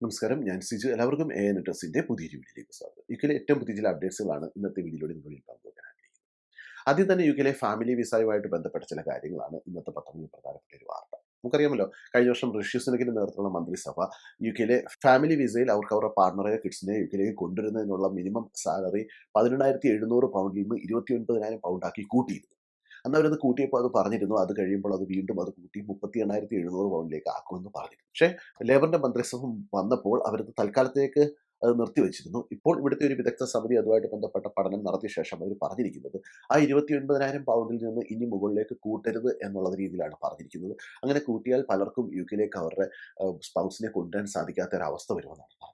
നമസ്കാരം, ഞാൻ സിജു. എല്ലാവർക്കും എ എൻ അഡ്രസ്സിന്റെ പുതിയൊരു വീഡിയോയിലേക്ക് സ്വാഗതം. യുകെയിലെ ഏറ്റവും പുതിയ ചില അപ്ഡേറ്റ്സുകളാണ് ഇന്നത്തെ വീഡിയോയിലൂടെ നിങ്ങളിൽ പങ്കുവയ്ക്കാൻ ആഗ്രഹിക്കുന്നത്. ആദ്യം തന്നെ യുകെയിലെ ഫാമിലി വിസയുമായിട്ട് ബന്ധപ്പെട്ട ചില കാര്യങ്ങളാണ് ഇന്നത്തെ പത്രങ്ങളിൽ പ്രധാനപ്പെട്ട ഒരു വാർത്ത. നമുക്കറിയാമല്ലോ, കഴിഞ്ഞ വർഷം ഋഷി സുനക്കിന്റെ നേതൃത്വത്തിലുള്ള മന്ത്രിസഭ യുകെയിലെ ഫാമിലി വിസയിൽ അവരുടെ പാർട്ണറെ കിഡ്സിനെ യുകെയിലേക്ക് കൊണ്ടുവരുന്നതിനുള്ള മിനിമം സാലറി 18,700 പൗണ്ടിൽ നിന്ന് 29,000 പൗണ്ടാക്കി കൂട്ടിയിരുന്നു. അന്ന് അവരത് കൂട്ടിയപ്പോൾ അത് പറഞ്ഞിരുന്നു, അത് കഴിയുമ്പോൾ അത് വീണ്ടും അത് കൂട്ടി 38,700 പൗണ്ടിലേക്ക് ആക്കുമെന്ന് പറഞ്ഞിരുന്നു. പക്ഷേ ലേബറിന്റെ മന്ത്രിസഭ വന്നപ്പോൾ അവരത് തൽക്കാലത്തേക്ക് അത് നിർത്തിവെച്ചിരുന്നു. ഇപ്പോൾ ഇവിടുത്തെ ഒരു വിദഗ്ധ സമിതി അതുമായിട്ട് ബന്ധപ്പെട്ട പഠനം നടത്തിയ ശേഷം അവർ പറഞ്ഞിരിക്കുന്നത് ആ 29,000 പൗണ്ടിൽ നിന്ന് ഇനി മുകളിലേക്ക് കൂട്ടരുത് എന്നുള്ള രീതിയിലാണ് പറഞ്ഞിരിക്കുന്നത്. അങ്ങനെ കൂട്ടിയാൽ പലർക്കും യുകെയിലേക്ക് അവരുടെ സ്പൗസിനെ കൊണ്ടുവരാൻ സാധിക്കാത്ത ഒരു അവസ്ഥ വരുമെന്നാണ് പറഞ്ഞിരിക്കുന്നത്.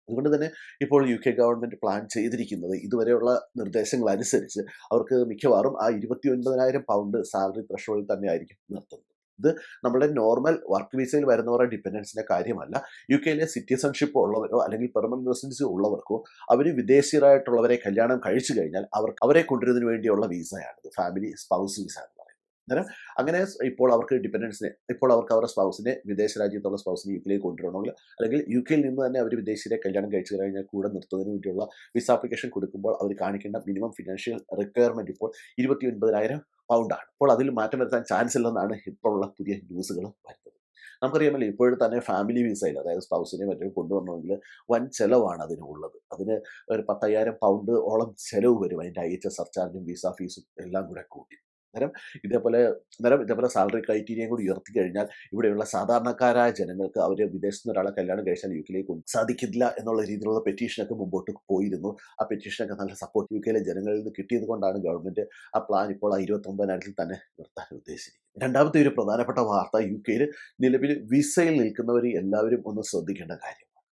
അതുകൊണ്ട് തന്നെ ഇപ്പോൾ യുകെ ഗവൺമെന്റ് പ്ലാൻ ചെയ്തിരിക്കുന്നത് ഇതുവരെയുള്ള നിർദ്ദേശങ്ങൾ അനുസരിച്ച് അവർക്ക് മിക്കവാറും ആ 29,000 പൗണ്ട് സാലറി ത്രഷോൾഡിൽ തന്നെ ആയിരിക്കും നിർത്തുന്നത്. ഇത് നമ്മുടെ നോർമൽ വർക്ക് വിസയിൽ വരുന്നവരുടെ ഡിപ്പെൻഡൻസിന്റെ കാര്യമല്ല. യുകെയിലെ സിറ്റിസൺഷിപ്പ് ഉള്ളവരോ അല്ലെങ്കിൽ പെർമനന്റ് റെസിഡൻസി ഉള്ളവർക്കോ അവർ വിദേശീയരായിട്ടുള്ളവരെ കല്യാണം കഴിച്ചു കഴിഞ്ഞാൽ അവരെ കൊണ്ടുവരുന്നതിന് വേണ്ടിയുള്ള വിസയാണിത്. ഫാമിലി സ്പൗസ് വിസ എന്ന് പറയുന്നത്. അന്നേരം അങ്ങനെ ഇപ്പോൾ അവർക്ക് ഡിപ്പെൻഡൻസിനെ ഇപ്പോൾ അവർക്ക് അവരുടെ സ്പൗസിനെ വിദേശ രാജ്യത്തുള്ള സ്പൗസിനെ യുകെയിലേക്ക് കൊണ്ടുവരണമെങ്കിൽ അല്ലെങ്കിൽ യുകെയിൽ നിന്ന് തന്നെ അവർ വിദേശീയരെ കല്യാണം കഴിച്ചു കഴിഞ്ഞാൽ കൂടെ നിർത്തുന്നതിന് വേണ്ടിയുള്ള വിസ ആപ്ലിക്കേഷൻ കൊടുക്കുമ്പോൾ അവർ കാണിക്കേണ്ട മിനിമം ഫിനാൻഷ്യൽ റിക്വയർമെന്റ് ഇപ്പോൾ 29,000 പൗണ്ടാണ്. അപ്പോൾ അതിൽ മാറ്റം വരുത്താൻ ചാൻസ് ഇല്ലെന്നാണ് ഇപ്പോഴുള്ള പുതിയ ന്യൂസുകൾ വരുന്നത്. നമുക്കറിയാമല്ലോ, ഇപ്പോഴും തന്നെ ഫാമിലി വിസയിൽ അതായത് സ്പൗസിനെ മറ്റും കൊണ്ടുവരണമെങ്കിൽ വൻ ചെലവാണ് അതിനുള്ളത്. അതിന് ഒരു 10,000 പൗണ്ട് ഓളം ചെലവ് വരും. അതിൻ്റെ IHS സർചാർജും വിസ ഫീസും എല്ലാം കൂടെ കൂട്ടി. അന്നേരം ഇതേപോലെ സാലറി ക്രൈറ്റീരിയയും കൂടി ഉയർത്തി കഴിഞ്ഞാൽ ഇവിടെയുള്ള സാധാരണക്കാരായ ജനങ്ങൾക്ക് അവർ വിദേശത്ത് നിന്ന് ഒരാളെ കല്യാണം കഴിച്ചാൽ യുകെയിലേക്ക് സാധിക്കില്ല എന്നുള്ള രീതിയിലുള്ള പെറ്റീഷനൊക്കെ മുമ്പോട്ട് പോയിരുന്നു. ആ പെറ്റീഷനൊക്കെ നല്ല സപ്പോർട്ട് യുകെയിലെ ജനങ്ങളിൽ നിന്ന് കിട്ടിയത് കൊണ്ടാണ് ഗവൺമെന്റ് ആ പ്ലാൻ ഇപ്പോൾ ആ 29,000 തന്നെ നിർത്താൻ ഉദ്ദേശിച്ചിരിക്കുന്നത്. രണ്ടാമത്തെ ഒരു പ്രധാനപ്പെട്ട വാർത്ത, യുകെയിൽ നിലവിൽ വിസയിൽ നിൽക്കുന്നവർ എല്ലാവരും ഒന്ന് ശ്രദ്ധിക്കേണ്ട കാര്യമാണ്.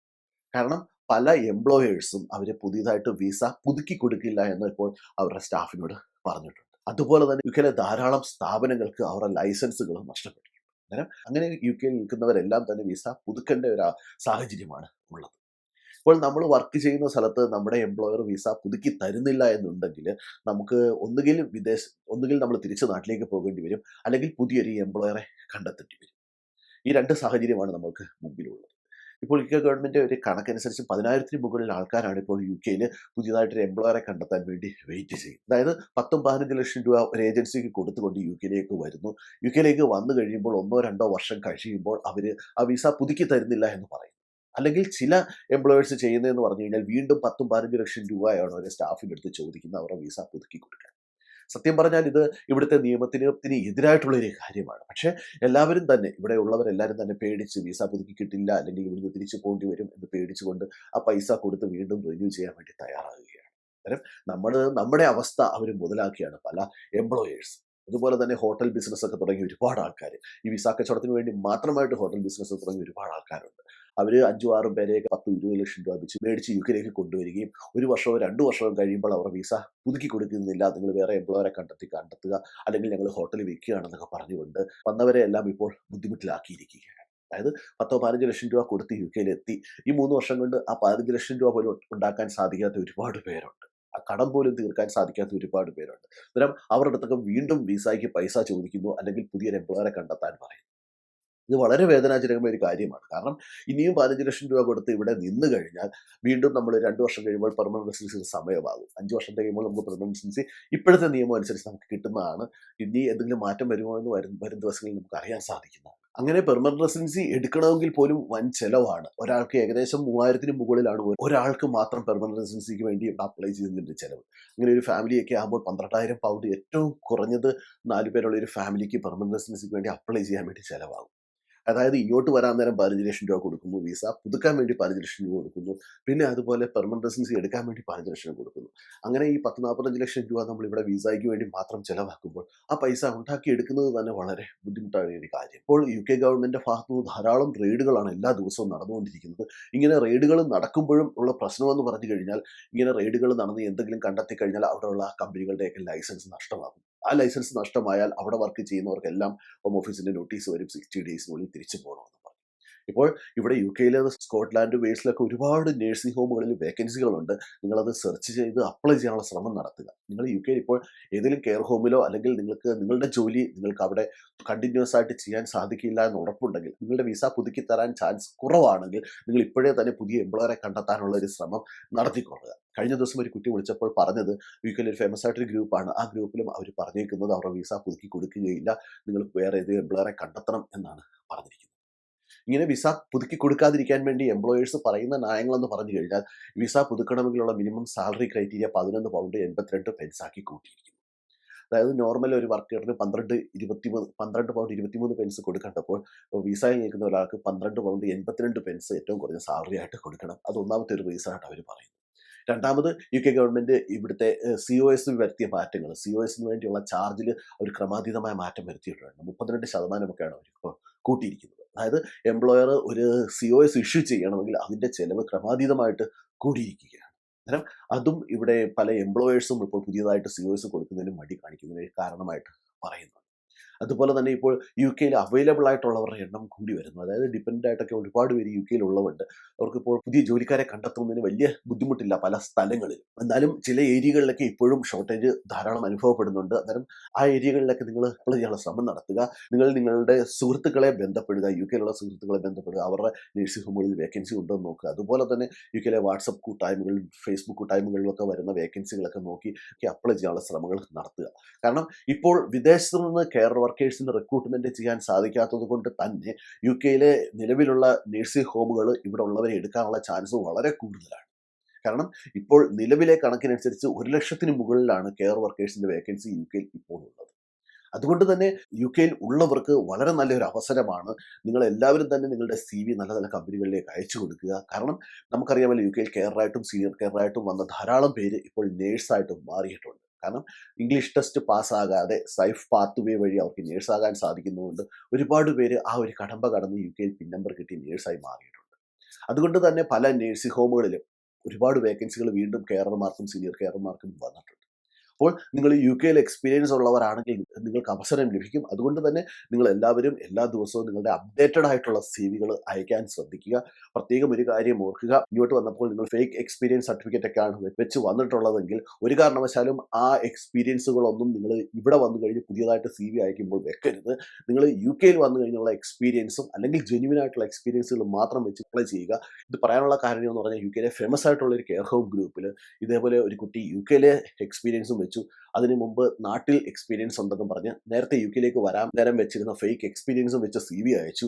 കാരണം പല എംപ്ലോയേഴ്സും അവരെ പുതിയതായിട്ട് വിസ പുതുക്കി കൊടുക്കില്ല എന്ന് ഇപ്പോൾ അവരുടെ സ്റ്റാഫിനോട് പറഞ്ഞിട്ടുണ്ട്. അതുപോലെ തന്നെ യുകെയിലെ ധാരാളം സ്ഥാപനങ്ങൾക്ക് അവരുടെ ലൈസൻസുകൾ നഷ്ടപ്പെട്ടിട്ടുണ്ട്. അങ്ങനെ യുകെയിൽ നിൽക്കുന്നവരെല്ലാം തന്നെ വിസ പുതുക്കേണ്ട ഒരു സാഹചര്യമാണ് ഉള്ളത്. ഇപ്പോൾ നമ്മൾ വർക്ക് ചെയ്യുന്ന സ്ഥലത്ത് നമ്മുടെ എംപ്ലോയർ വിസ പുതുക്കി തരുന്നില്ല എന്നുണ്ടെങ്കിൽ നമുക്ക് ഒന്നുകിൽ നമ്മൾ തിരിച്ച് നാട്ടിലേക്ക് പോകേണ്ടി വരും, അല്ലെങ്കിൽ പുതിയൊരു എംപ്ലോയറെ കണ്ടെത്തേണ്ടി വരും. ഈ രണ്ട് സാഹചര്യമാണ് നമുക്ക് മുമ്പിലുള്ളത്. ഇപ്പോൾ യുകെ ഗവൺമെന്റ് ഒരു കണക്കനുസരിച്ച് 10,000-ന് മുകളിൽ ആൾക്കാരാണ് ഇപ്പോൾ യുകെയിൽ പുതിയതായിട്ടൊരു എംപ്ലോയറെ കണ്ടെത്താൻ വേണ്ടി വെയിറ്റ് ചെയ്യുന്നത്. അതായത് 10-15 ലക്ഷം രൂപ ഒരു ഏജൻസിക്ക് കൊടുത്തുകൊണ്ട് യുകെയിലേക്ക് വരുന്നു. യുകെയിലേക്ക് വന്നു കഴിയുമ്പോൾ 1-2 വർഷം കഴിയുമ്പോൾ അവർ ആ വിസ പുതുക്കി തരുന്നില്ല എന്ന് പറയും. അല്ലെങ്കിൽ ചില എംപ്ലോയേഴ്സ് ചെയ്യുന്നതെന്ന് പറഞ്ഞു കഴിഞ്ഞാൽ വീണ്ടും 10-15 ലക്ഷം രൂപയാണ് ഒരു സ്റ്റാഫിൻ്റെ അടുത്ത് ചോദിക്കുന്നത് അവരുടെ വിസ പുതുക്കി കൊടുക്കാൻ. സത്യം പറഞ്ഞാൽ ഇത് ഇവിടുത്തെ നിയമത്തിന് എതിരായിട്ടുള്ള ഒരു കാര്യമാണ്. പക്ഷേ എല്ലാവരും തന്നെ, ഇവിടെ ഉള്ളവരെല്ലാവരും തന്നെ പേടിച്ച് വിസ പുതുക്കി കിട്ടില്ല അല്ലെങ്കിൽ ഇവിടുന്ന് തിരിച്ചു പോകേണ്ടി വരും എന്ന് പേടിച്ചുകൊണ്ട് ആ പൈസ കൊടുത്ത് വീണ്ടും റിന്യൂ ചെയ്യാൻ വേണ്ടി തയ്യാറാകുകയാണ്. അന്നേരം നമ്മുടെ അവസ്ഥ അവർ മുതലാക്കിയാണ് പല എംപ്ലോയേഴ്സ്. അതുപോലെ തന്നെ ഹോട്ടൽ ബിസിനസ് ഒക്കെ തുടങ്ങിയ ഒരുപാട് ആൾക്കാർ, ഈ വിസ കച്ചവടത്തിന് വേണ്ടി മാത്രമായിട്ട് ഹോട്ടൽ ബിസിനസ് തുടങ്ങിയ ഒരുപാട് ആൾക്കാരുണ്ട്. അവർ 5-6 പേരെയൊക്കെ 10-20 ലക്ഷം രൂപ വെച്ച് മേടിച്ച് യുകെയിലേക്ക് കൊണ്ടുവരികയും 1 വർഷമോ 2 വർഷമോ കഴിയുമ്പോൾ അവർ വിസ പുതുക്കി കൊടുക്കുന്നില്ല, നിങ്ങൾ വേറെ എംപ്ലോയറെ കണ്ടെത്തുക, അല്ലെങ്കിൽ ഞങ്ങൾ ഹോട്ടലിൽ വെക്കുകയാണെന്നൊക്കെ പറഞ്ഞുകൊണ്ട് വന്നവരെ എല്ലാം ഇപ്പോൾ ബുദ്ധിമുട്ടിലാക്കിയിരിക്കുകയാണ്. അതായത് 10-15 ലക്ഷം രൂപ കൊടുത്ത് യുകെയിലെത്തി ഈ 3 വർഷം കൊണ്ട് ആ 15 ലക്ഷം രൂപ പോലും ഉണ്ടാക്കാൻ സാധിക്കാത്ത ഒരുപാട് പേരുണ്ട്. ആ കടം പോലും തീർക്കാൻ സാധിക്കാത്ത ഒരുപാട് പേരുണ്ട്. അന്നേരം അവരുടെ അടുത്തൊക്കെ വീണ്ടും വിസയ്ക്ക് പൈസ ചോദിക്കുന്നു, അല്ലെങ്കിൽ പുതിയൊരു എംപ്ലോയറെ കണ്ടെത്താൻ പറയും. ഇത് വളരെ വേദനാജനകമായ ഒരു കാര്യമാണ്. കാരണം ഇനിയും 15 ലക്ഷം രൂപ കൊടുത്ത് ഇവിടെ നിന്ന് കഴിഞ്ഞാൽ വീണ്ടും നമ്മൾ 2 വർഷം കഴിയുമ്പോൾ പെർമനന്റ് റെസിഡൻസിന് സമയമാകും. 5 വർഷം കഴിയുമ്പോൾ നമുക്ക് പെർമനന്റ് റെസിഡൻസി ഇപ്പോഴത്തെ നിയമം അനുസരിച്ച് നമുക്ക് കിട്ടുന്നതാണ്. ഇനി എന്തെങ്കിലും മാറ്റം വരുമോ എന്ന് വരും ദിവസങ്ങളിൽ നമുക്ക് അറിയാൻ സാധിക്കുന്നതാണ്. അങ്ങനെ പെർമനന്റ് റെസിഡൻസി എടുക്കണമെങ്കിൽ പോലും വൻ ചെലവാണ്. ഒരാൾക്ക് ഏകദേശം 3,000-ന് മുകളിലാണ് ഒരാൾക്ക് മാത്രം പെർമനന്റ് റെസിഡൻസിക്ക് വേണ്ടി അപ്ലൈ ചെയ്യുന്നതിന്റെ ചെലവ്. അങ്ങനെ ഒരു ഫാമിലിയൊക്കെ ആകുമ്പോൾ 12,000 പൗണ്ട് ഏറ്റവും കുറഞ്ഞത് 4 പേരുള്ള ഒരു ഫാമിലിക്ക് പെർമനന്റ് റെസിഡൻസിക്ക് വേണ്ടി അപ്ലൈ ചെയ്യാൻ വേണ്ടി ചെലവാകും. അതായത് ഇങ്ങോട്ട് വരാൻ നേരം 15 ലക്ഷം രൂപ കൊടുക്കുന്നു, വിസ പുതുക്കാൻ വേണ്ടി 15 ലക്ഷം രൂപ കൊടുക്കുന്നു, പിന്നെ അതുപോലെ പെർമനന്റ് റെസിഡൻസി എടുക്കാൻ വേണ്ടി 15 ലക്ഷം കൊടുക്കുന്നു. അങ്ങനെ ഈ 10-45 ലക്ഷം രൂപ നമ്മൾ ഇവിടെ വിസയ്ക്ക് വേണ്ടി മാത്രം ചെലവാക്കുമ്പോൾ ആ പൈസ ഉണ്ടാക്കിയെടുക്കുന്നത് തന്നെ വളരെ ബുദ്ധിമുട്ടായ ഒരു കാര്യം. ഇപ്പോൾ യുകെ ഗവൺമെന്റിന്റെ ഭാഗത്തു നിന്ന് ധാരാളം റെയ്ഡുകളാണ് എല്ലാ ദിവസവും നടന്നുകൊണ്ടിരിക്കുന്നത്. ഇങ്ങനെ റെയ്ഡുകൾ നടക്കുമ്പോഴും ഉള്ള പ്രശ്നമെന്ന് പറഞ്ഞു കഴിഞ്ഞാൽ, ഇങ്ങനെ റെയ്ഡുകൾ നടന്ന് എന്തെങ്കിലും കണ്ടെത്തി കഴിഞ്ഞാൽ അവിടെയുള്ള കമ്പനികളുടെയൊക്കെ ലൈസൻസ് നഷ്ടമാകും. ആ ലൈസൻസ് നഷ്ടമായാൽ അവിടെ വർക്ക് ചെയ്യുന്നവർക്കെല്ലാം ഹോം ഓഫീസിന്റെ നോട്ടീസ് വരും, 60 ഡേയ്സിനുള്ളിൽ തിരിച്ചു പോകണമെന്ന് പറഞ്ഞു. ഇപ്പോൾ ഇവിടെ യുകെയിൽ സ്കോട്ട്ലാൻഡ്, വെയിൽസിലൊക്കെ ഒരുപാട് നഴ്സിംഗ് ഹോമുകളിൽ വേക്കൻസികളുണ്ട്. നിങ്ങളത് സെർച്ച് ചെയ്ത് അപ്ലൈ ചെയ്യാനുള്ള ശ്രമം നടത്തുക. നിങ്ങൾ യുകെയിൽ ഇപ്പോൾ ഏതെങ്കിലും കെയർ ഹോമിലോ അല്ലെങ്കിൽ നിങ്ങൾക്ക് നിങ്ങളുടെ ജോലി നിങ്ങൾക്ക് അവിടെ കണ്ടിന്യൂസ് ആയിട്ട് ചെയ്യാൻ സാധിക്കില്ല എന്ന് ഉറപ്പുണ്ടെങ്കിൽ, നിങ്ങളുടെ വിസ പുതുക്കി തരാൻ ചാൻസ് കുറവാണെങ്കിൽ, നിങ്ങൾ ഇപ്പോഴേ തന്നെ പുതിയ എംപ്ലോയറെ കണ്ടെത്താനുള്ള ഒരു ശ്രമം നടത്തിക്കൊള്ളുക. കഴിഞ്ഞ ദിവസം ഒരു കുട്ടി വിളിച്ചപ്പോൾ പറഞ്ഞത് യുകെയിൽ ഒരു ഫേമസ് ആയിട്ടൊരു ഗ്രൂപ്പാണ്. ആ ഗ്രൂപ്പിലും അവർ പറഞ്ഞേക്കുന്നത് അവരുടെ വിസ പുതുക്കി കൊടുക്കുകയില്ല. നിങ്ങൾ വേറെ ഏതെങ്കിലും എംപ്ലോയറെ കണ്ടെത്തണം എന്നാണ് പറഞ്ഞിരിക്കുന്നത്. ഇങ്ങനെ വിസ പുതുക്കി കൊടുക്കാതിരിക്കാൻ വേണ്ടി എംപ്ലോയേഴ്സ് പറയുന്ന ന്യായങ്ങളെന്ന് പറഞ്ഞു കഴിഞ്ഞാൽ, വിസ പുതുക്കണമെങ്കിലുള്ള minimum salary criteria 11 pound 82 pence ആക്കി കൂട്ടിയിരിക്കുന്നു. അതായത് നോർമൽ ഒരു വർക്കറിന് 12 പൗണ്ട് 23 പെൻസ് കൊടുക്കേണ്ടപ്പോൾ വിസയിൽ നിൽക്കുന്ന ഒരാൾക്ക് 12 പൗണ്ട് 82 പെൻസ് ഏറ്റവും കുറഞ്ഞ സാലറി ആയിട്ട് കൊടുക്കണം. അത് ഒന്നാമത്തെ ഒരു റീസൺ ആയിട്ട് അവർ പറയുന്നത്. രണ്ടാമത് യുകെ ഗവൺമെന്റ് ഇവിടുത്തെ COS വരുത്തിയ മാറ്റങ്ങൾ, COSന് വേണ്ടിയുള്ള ചാർജിൽ അവർ ക്രമാതീതമായ മാറ്റം വരുത്തിയിട്ടുണ്ട്. 32% അവർ ഇപ്പോൾ കൂട്ടിയിരിക്കുന്നത്. അതായത് എംപ്ലോയർ ഒരു COS ഇഷ്യൂ ചെയ്യണമെങ്കിൽ അതിന്റെ ചെലവ് ക്രമാതീതമായിട്ട് കൂടിയിരിക്കുകയാണ്. അന്നേരം അതും ഇവിടെ പല എംപ്ലോയേഴ്സും ഇപ്പോൾ പുതിയതായിട്ട് COS കൊടുക്കുന്നതിന് മടി കാണിക്കുന്നതിന് കാരണമായിട്ട് പറയുന്നു. അതുപോലെ തന്നെ ഇപ്പോൾ യുകെയിൽ അവൈലബിൾ ആയിട്ടുള്ളവരുടെ എണ്ണം കൂടി വരുന്നു. അതായത് ഡിപെൻഡൻ്റ് ആയിട്ടൊക്കെ ഒരുപാട് പേര് യുകെയിൽ ഉള്ളതുകൊണ്ട് അവർക്കിപ്പോൾ പുതിയ ജോലിക്കാരെ കണ്ടെത്തുന്നതിന് വലിയ ബുദ്ധിമുട്ടില്ല പല സ്ഥലങ്ങളിലും. എന്നാലും ചില ഏരിയകളിലൊക്കെ ഇപ്പോഴും ഷോർട്ടേജ് ധാരാളം അനുഭവപ്പെടുന്നുണ്ട്. അന്നേരം ആ ഏരിയകളിലൊക്കെ നിങ്ങൾ അപ്ലൈ ചെയ്യാനുള്ള ശ്രമം നടത്തുക. നിങ്ങൾ നിങ്ങളുടെ സുഹൃത്തുക്കളെ ബന്ധപ്പെടുക, യുകെയിലുള്ള സുഹൃത്തുക്കളെ ബന്ധപ്പെടുക, അവരുടെ നഴ്സിംഗ് ഹോമുകളിൽ വേക്കൻസി ഉണ്ടോ എന്ന് നോക്കുക. അതുപോലെ തന്നെ യുകെയിലെ വാട്സപ്പ് കൂട്ടായ്മകളിലും ഫേസ്ബുക്ക് കൂട്ടായ്മകളിലൊക്കെ വരുന്ന വേക്കൻസികളൊക്കെ നോക്കി അപ്ലൈ ചെയ്യാനുള്ള ശ്രമങ്ങൾ നടത്തുക. കാരണം ഇപ്പോൾ വിദേശത്തു നിന്ന് കെയർ വർക്കേഴ്സിന് റിക്രൂട്ട്മെന്റ് ചെയ്യാൻ സാധിക്കാത്തത് കൊണ്ട് തന്നെ യുകെയിലെ നിലവിലുള്ള നഴ്സിംഗ് ഹോമുകൾ ഇവിടെ ഉള്ളവരെ എടുക്കാനുള്ള ചാൻസ് വളരെ കൂടുതലാണ്. കാരണം ഇപ്പോൾ നിലവിലെ കണക്കിനനുസരിച്ച് 1,00,000 മുകളിലാണ് കെയർ വർക്കേഴ്സിന്റെ വേക്കൻസി യുകെയിൽ ഇപ്പോൾ ഉള്ളത്. അതുകൊണ്ട് തന്നെ യുകെയിൽ ഉള്ളവർക്ക് വളരെ നല്ലൊരു അവസരമാണ്. നിങ്ങൾ എല്ലാവരും തന്നെ നിങ്ങളുടെ CV നല്ല നല്ല കമ്പനികളിലേക്ക് അയച്ചു കൊടുക്കുക. കാരണം നമുക്കറിയാമല്ലോ, യുകെയിൽ കെയറായിട്ടും സീനിയർ കെയറായിട്ടും വന്ന ധാരാളം പേര് ഇപ്പോൾ നേഴ്സായിട്ടും മാറിയിട്ടുണ്ട്. കാരണം ഇംഗ്ലീഷ് ടെസ്റ്റ് പാസ്സാകാതെ സൈഫ് പാത്വേ വഴി അവർക്ക് നേഴ്സാകാൻ സാധിക്കുന്നതുകൊണ്ട് ഒരുപാട് പേര് ആ ഒരു കടമ്പ കടന്ന് യുകെയിൽ പിൻ നമ്പർ കിട്ടി നേഴ്സായി മാറിയിട്ടുണ്ട്. അതുകൊണ്ട് തന്നെ പല നേഴ്സിംഗ് ഹോമുകളിലും ഒരുപാട് വേക്കൻസികൾ വീണ്ടും കെയർമാർക്കും സീനിയർ കെയർമാർക്കും വന്നിട്ടുണ്ട്. അപ്പോൾ നിങ്ങൾ യുകെയിൽ എക്സ്പീരിയൻസ് ഉള്ളവരാണെങ്കിൽ നിങ്ങൾക്ക് അവസരം ലഭിക്കും. അതുകൊണ്ട് തന്നെ നിങ്ങൾ എല്ലാവരും എല്ലാ ദിവസവും നിങ്ങളുടെ അപ്ഡേറ്റഡ് ആയിട്ടുള്ള CVകൾ അയക്കാൻ ശ്രദ്ധിക്കുക. പ്രത്യേകം ഒരു കാര്യം ഓർക്കുക, ഇങ്ങോട്ട് വന്നപ്പോൾ നിങ്ങൾ ഫേക്ക് എക്സ്പീരിയൻസ് സർട്ടിഫിക്കറ്റ് ഒക്കെയാണ് വെച്ച് വന്നിട്ടുള്ളതെങ്കിൽ ഒരു കാരണവശാലും ആ എക്സ്പീരിയൻസുകളൊന്നും നിങ്ങൾ ഇവിടെ വന്നു കഴിഞ്ഞ് പുതിയതായിട്ട് CV അയക്കുമ്പോൾ വെക്കരുത്. നിങ്ങൾ യുകെയിൽ വന്നു കഴിഞ്ഞുള്ള എക്സ്പീരിയൻസും അല്ലെങ്കിൽ ജെന്യുവൻ ആയിട്ടുള്ള എക്സ്പീരിയൻസുകൾ മാത്രം വെച്ച് അപ്ലൈ ചെയ്യുക. ഇത് പറയാനുള്ള കാര്യം എന്ന് പറഞ്ഞാൽ യുകെയിലെ ഫേമസ് ആയിട്ടുള്ള ഒരു കെയർ ഹോം ഗ്രൂപ്പിൽ ഇതേപോലെ ഒരു കുട്ടി യുകെയിലെ എക്സ്പീരിയൻസും വെച്ചു. അതിനു മുമ്പ് നാട്ടിൽ എക്സ്പീരിയൻസ് ഉണ്ടെന്നും പറഞ്ഞ് നേരത്തെ യുകെയിലേക്ക് വരാൻ നേരം വെച്ചിരുന്ന ഫേക്ക് എക്സ്പീരിയൻസും വെച്ച് CV അയച്ചു.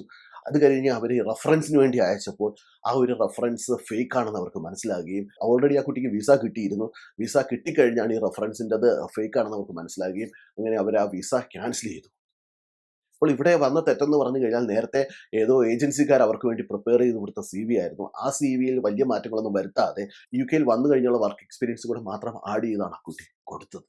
അത് കഴിഞ്ഞ് അവർ റെഫറൻസിന് വേണ്ടി അയച്ചപ്പോൾ ആ ഒരു റെഫറൻസ് ഫേക്ക് ആണെന്ന് അവർക്ക് മനസ്സിലാകുകയും, ഓൾറെഡി ആ കുട്ടിക്ക് വിസ കിട്ടിയിരുന്നു. വിസ കിട്ടിക്കഴിഞ്ഞാണ് ഈ റെഫറൻസിൻ്റെ അത് ഫേക്ക് ആണെന്ന് അവർക്ക് മനസ്സിലാകുകയും അങ്ങനെ അവർ ആ വിസ ക്യാൻസൽ ചെയ്തു. അപ്പോൾ ഇവിടെ വന്ന തെറ്റെന്ന് പറഞ്ഞു കഴിഞ്ഞാൽ, നേരത്തെ ഏതോ ഏജൻസിക്കാർ അവർക്ക് വേണ്ടി പ്രിപ്പയർ ചെയ്ത് കൊടുത്ത CV ആയിരുന്നു. ആ CVയിൽ വലിയ മാറ്റങ്ങളൊന്നും വരുത്താതെ യുകെയിൽ വന്നു കഴിഞ്ഞുള്ള വർക്ക് എക്സ്പീരിയൻസ് കൂടെ മാത്രം ആഡ് ചെയ്താണ് ആ കുട്ടി കൊടുത്തത്.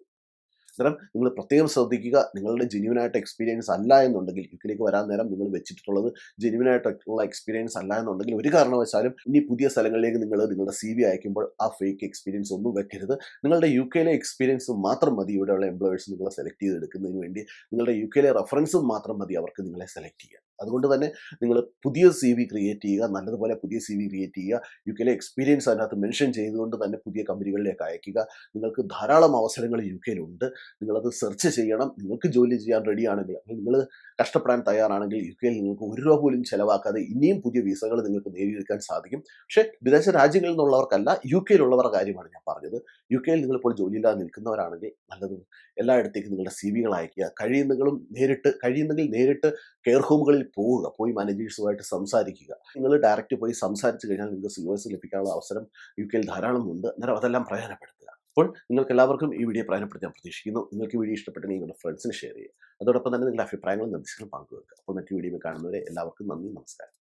അന്നേരം നിങ്ങൾ പ്രത്യേകം ശ്രദ്ധിക്കുക. നിങ്ങളുടെ ജെന്യുവൻ ആയിട്ട് എക്സ്പീരിയൻസ് അല്ല എന്നുണ്ടെങ്കിൽ, യുകെയിലേക്ക് വരാൻ നേരം നിങ്ങൾ വെച്ചിട്ടുള്ളത് ജെന്യുവൻ ആയിട്ടുള്ള എക്സ്പീരിയൻസ് അല്ല എന്നുണ്ടെങ്കിൽ ഒരു കാരണവശാലും ഇനി പുതിയ സ്ഥലങ്ങളിലേക്ക് നിങ്ങൾ നിങ്ങളുടെ CV അയക്കുമ്പോൾ ആ ഫേക്ക് എക്സ്പീരിയൻസ് ഒന്നും വെക്കരുത്. നിങ്ങളുടെ യുകെയിലെ എക്സ്പീരിയൻസ് മാത്രം മതി ഇവിടെയുള്ള എംപ്ലോയേഴ്സ് നിങ്ങളെ സെലക്ട് ചെയ്തെടുക്കുന്നതിന് വേണ്ടി. നിങ്ങളുടെ യുകെയിലെ റെഫറൻസും മാത്രം മതി അവർക്ക് നിങ്ങളെ സെലക്ട് ചെയ്യാൻ. അതുകൊണ്ട് തന്നെ നിങ്ങൾ പുതിയ CV ക്രിയേറ്റ് ചെയ്യുക, നല്ലതുപോലെ പുതിയ CV ക്രിയേറ്റ് ചെയ്യുക. യുകെയിലെ എക്സ്പീരിയൻസ് അതിനകത്ത് മെൻഷൻ ചെയ്തുകൊണ്ട് തന്നെ പുതിയ കമ്പനികളിലേക്ക് അയക്കുക. നിങ്ങൾക്ക് ധാരാളം അവസരങ്ങൾ യുകെയിലുണ്ട്. നിങ്ങളത് സെർച്ച് ചെയ്യണം. നിങ്ങൾക്ക് ജോലി ചെയ്യാൻ റെഡിയാണെങ്കിൽ, നിങ്ങൾ കഷ്ടപ്പെടാൻ തയ്യാറാണെങ്കിൽ യുകെയിൽ നിങ്ങൾക്ക് ₹1 പോലും ചെലവാക്കാതെ ഇനിയും പുതിയ വിസകൾ നിങ്ങൾക്ക് നേടിയെടുക്കാൻ സാധിക്കും. പക്ഷേ വിദേശ രാജ്യങ്ങളിൽ നിന്നുള്ളവർക്കല്ല, യുകെയിലുള്ളവരുടെ കാര്യമാണ് ഞാൻ പറഞ്ഞത്. യുകെയിൽ നിങ്ങളിപ്പോൾ ജോലിയില്ലാതെ നിൽക്കുന്നവരാണെങ്കിൽ നല്ലത് എല്ലായിടത്തേക്കും നിങ്ങളുടെ CVകൾ അയക്കുക. കഴിയുന്നെങ്കിൽ നേരിട്ട് കെയർ ഹോമുകളിൽ പോവുക. പോയി മാനേജേഴ്സുമായിട്ട് സംസാരിക്കുക. നിങ്ങൾ ഡയറക്റ്റ് പോയി സംസാരിച്ച് കഴിഞ്ഞാൽ നിങ്ങൾക്ക് COS ലഭിക്കാനുള്ള അവസരം യുകെയിൽ ധാരാളമുണ്ട്. അന്നേരം അതെല്ലാം പ്രയോജനപ്പെടുത്തുക. അപ്പോൾ നിങ്ങൾക്ക് എല്ലാവർക്കും ഈ വീഡിയോ പ്രയോജനപ്പെടുത്തി ഞാൻ പ്രതീക്ഷിക്കുന്നു. നിങ്ങൾക്ക് ഈ വീഡിയോ ഇഷ്ടപ്പെട്ടെങ്കിൽ നിങ്ങളുടെ ഫ്രണ്ട്സിന് ഷെയർ ചെയ്യുക. അതോടൊപ്പം തന്നെ നിങ്ങളുടെ അഭിപ്രായങ്ങളും നിർദ്ദേശങ്ങളും പങ്കുവെക്കുക. അപ്പോൾ മറ്റു വീഡിയോയിൽ കാണുന്നവരെ എല്ലാവർക്കും നന്ദി, നമസ്കാരം.